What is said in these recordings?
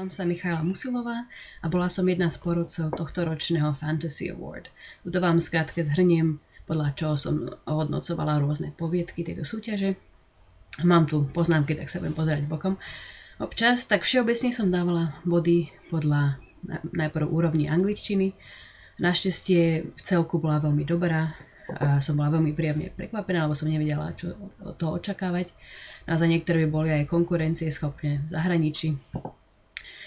volám sa Michaela Musilová a bola som jedna z porodcov tohto ročného Fantasy Award. Tuto vám skrátke zhrniem, podľa čoho som ohodnocovala rôzne poviedky tejto súťaže. Mám tu poznámky, tak sa budem pozerať bokom. Občas, tak všeobecne som dávala body podľa najprv úrovni angličtiny. Našťastie v celku bola veľmi dobrá a som bola veľmi príjemne prekvapená, lebo som nevedela, čo od toho očakávať. Naozaj niektoré by boli aj konkurencieschopné v zahraničí.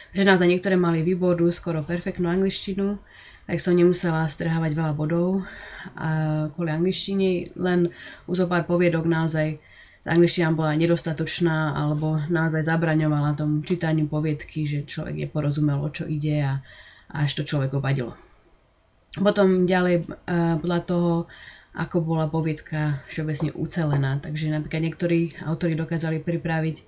Takže naozaj niektoré mali výbornú, skoro perfektnú angličtinu, tak som nemusela strhávať veľa bodov kvôli angličtine, len u zo pár poviedok naozaj tá angličtina bola nedostatočná alebo naozaj zabraňovala tomu čítaniu poviedky, že človek neporozumel, o čo ide a až to človeku vadilo. Potom ďalej podľa toho, ako bola poviedka všeobecne ucelená. Takže napríklad niektorí autori dokázali pripraviť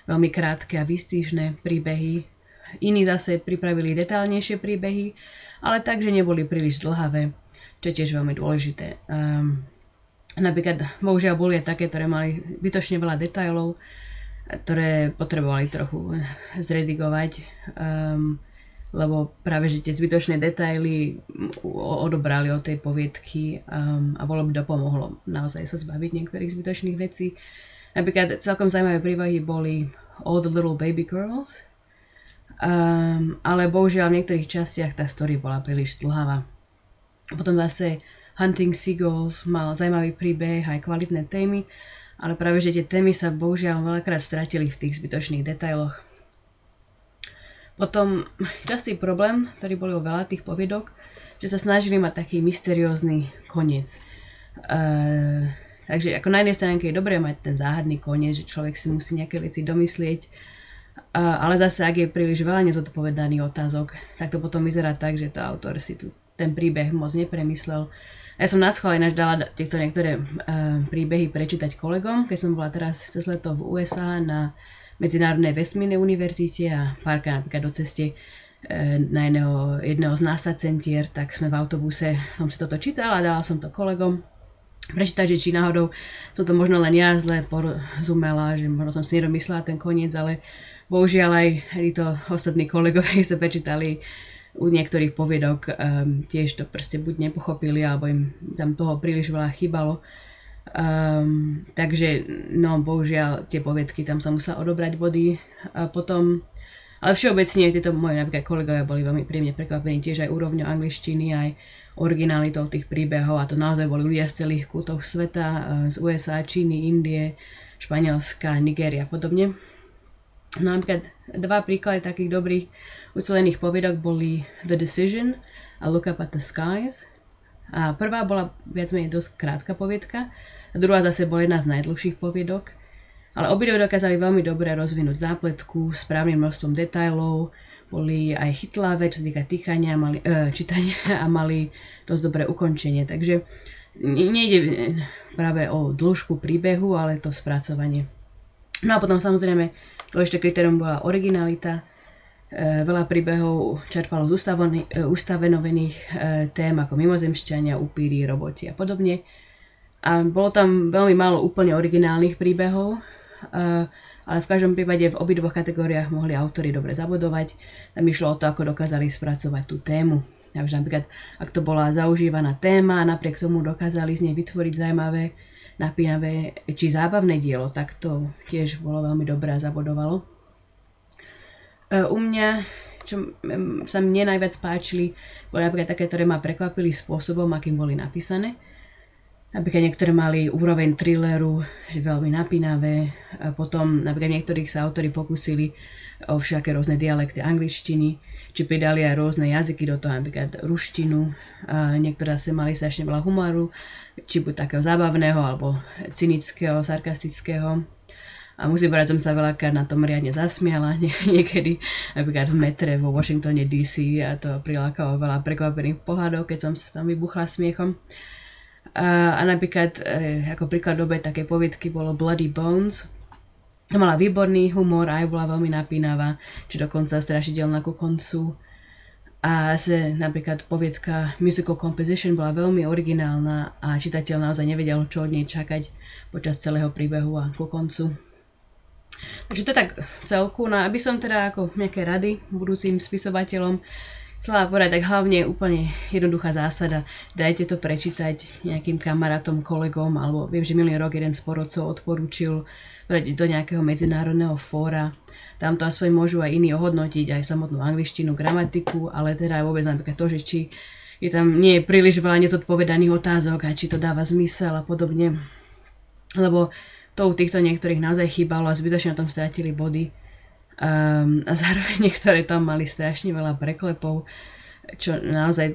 veľmi krátke a výstižné príbehy, iní zase pripravili detailnejšie príbehy, ale tak, že neboli príliš zdĺhavé, čo je tiež veľmi dôležité. Napríklad, bohužiaľ, boli aj také, ktoré mali zbytočne veľa detailov, ktoré potrebovali trochu zredigovať, lebo práve že tie zbytočné detaily odobrali od tej poviedky a bolo by dopomohlo naozaj sa zbaviť niektorých zbytočných vecí. Napríklad celkom zaujímavé príbehy boli All the Little Baby Girls, ale bohužiaľ v niektorých častiach tá story bola príliš zdĺhavá. Potom zase Hunting Seagulls mal zaujímavý príbeh, aj kvalitné témy, ale práve že tie témy sa bohužiaľ veľakrát stratili v tých zbytočných detailoch. Potom častý problém, ktorý boli o veľa tých poviedok, že sa snažili mať taký mysteriózny koniec. Takže ako na jednej strane je dobré mať ten záhadný koniec, že človek si musí nejaké veci domyslieť, ale zase ak je príliš veľa nezodpovedaných otázok, tak to potom vyzerá tak, že to autor si ten príbeh moc nepremyslel. Ja som naschvál ináč dala týchto niektoré príbehy prečítať kolegom, keď som bola teraz cez leto v USA na Medzinárodnej vesmírnej univerzite a párkrát napríklad do ceste na jedného z NASA centier, tak sme v autobuse, som si toto čítala a dala som to kolegom prečítať, že či náhodou som to možno len ja zle porozumela, že možno som si neromyslela ten koniec, ale bohužiaľ aj títo ostatní kolegovia sa prečítali u niektorých poviedok, tiež to proste buď nepochopili, alebo im tam toho príliš veľa chýbalo. Takže no bohužiaľ tie poviedky tam sa musela odobrať body a potom, ale všeobecne tieto moje napríklad kolegovia boli veľmi príjemne prekvapení tiež aj úrovňou angličtiny, aj originalitou tých príbehov a to naozaj boli ľudia z celých kútov sveta, z USA, Číny, Indie, Španielska, Nigéria a podobne. No napríklad dva príklady takých dobrých ucelených poviedok boli The Decision a Look Up at the Skies. A prvá bola viac menej dosť krátka poviedka, a druhá zase bola jedna z najdlhších poviedok, ale obidve dokázali veľmi dobre rozvinúť zápletku, správnym množstvom detailov, boli aj chytlavé, čo sa týka čítania a mali dosť dobré ukončenie, takže nejde práve o dĺžku príbehu, ale to spracovanie. No a potom samozrejme dôležité kritérium bola originalita. Veľa príbehov čerpalo z ustavených tém ako mimozemšťania, upíry, roboti a podobne. A bolo tam veľmi málo úplne originálnych príbehov, ale v každom prípade v obidvoch kategóriách mohli autori dobre zabodovať. Tam išlo o to, ako dokázali spracovať tú tému. Takže napríklad, ak to bola zaužívaná téma a napriek tomu dokázali z nej vytvoriť zaujímavé, napínavé či zábavné dielo, tak to tiež bolo veľmi dobré a zabodovalo. U mňa, čo sa mne najviac páčili, boli napríklad také, ktoré ma prekvapili spôsobom, akým boli napísané. Napríklad niektoré mali úroveň thrilleru, že veľmi napínavé. A potom napríklad niektorých sa autori pokúsili o všaké rôzne dialekty angličtiny, či pridali aj rôzne jazyky do toho, napríklad ruštinu. A niektoré sa mali strašne veľa humoru, či buď takého zábavného, alebo cynického, sarkastického. A musím povedať, som sa veľakrát na tom riadne zasmiala, niekedy napríklad v metre vo Washingtone DC a to prilákalo veľa prekvapených pohľadov, keď som sa tam vybuchla smiechom. A napríklad ako príklad dobe takej poviedky bolo Bloody Bones. Mala výborný humor a aj bola veľmi napínavá, či dokonca strašidelná ku koncu. A napríklad poviedka Musical Composition bola veľmi originálna a čitateľ naozaj nevedel, čo od nej čakať počas celého príbehu a ku koncu. Takže to je tak celku, no aby som teda ako nejaké rady budúcim spisovateľom chcela povedať, tak hlavne úplne jednoduchá zásada. Dajte to prečítať nejakým kamarátom, kolegom, alebo viem, že minulý rok jeden z porodcov odporúčil do nejakého medzinárodného fóra. Tam to aspoň môžu aj iní ohodnotiť, aj samotnú angličtinu, gramatiku, ale teda aj vôbec napríklad to, že či je tam nie je príliš veľa nezodpovedaných otázok a či to dáva zmysel a podobne. Lebo to u týchto niektorých naozaj chýbalo a zbytočne na tom stratili body. A zároveň niektoré tam mali strašne veľa preklepov, čo naozaj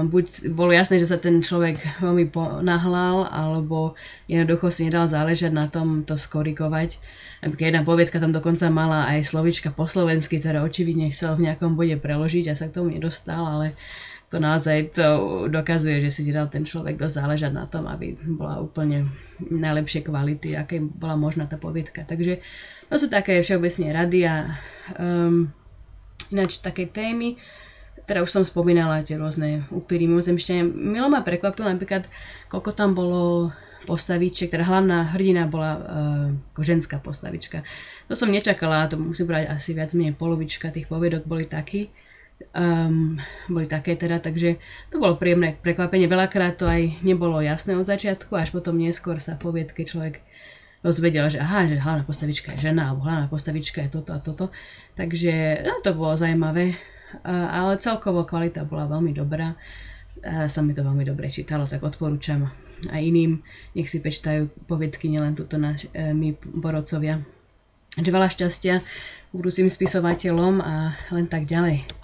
buď bolo jasné, že sa ten človek veľmi ponahlal, alebo jednoducho si nedal záležať na tom to skorigovať. Napríklad jedna poviedka tam dokonca mala aj slovíčka po slovensky, ktoré očividne chcel v nejakom bode preložiť a sa k tomu nedostal, ale to naozaj to dokazuje, že si dal ten človek dosť záležať na tom, aby bola úplne najlepšie kvality, aké bola možná tá poviedka. Takže to sú také všeobecne rady a ináč také témy, teda už som spomínala tie rôzne upíry, mimozemšťania. Milo ma prekvapilo napríklad, koľko tam bolo postavičiek, teda hlavná hrdina bola ako ženská postavička. To som nečakala, to musím povedať asi viac menej polovička tých poviedok boli také teda, takže to bolo príjemné prekvapenie. Veľakrát to aj nebolo jasné od začiatku, až potom neskôr sa v poviedke človek dozvedel, že aha, že hlavná postavička je žena, alebo hlavná postavička je toto a toto. Takže to bolo zaujímavé, ale celkovo kvalita bola veľmi dobrá. Sa mi to veľmi dobre čítalo, tak odporúčam aj iným. Nech si prečítajú poviedky, nielen tuto my porodcovia. Takže veľa šťastia budúcim spisovateľom a len tak ďalej.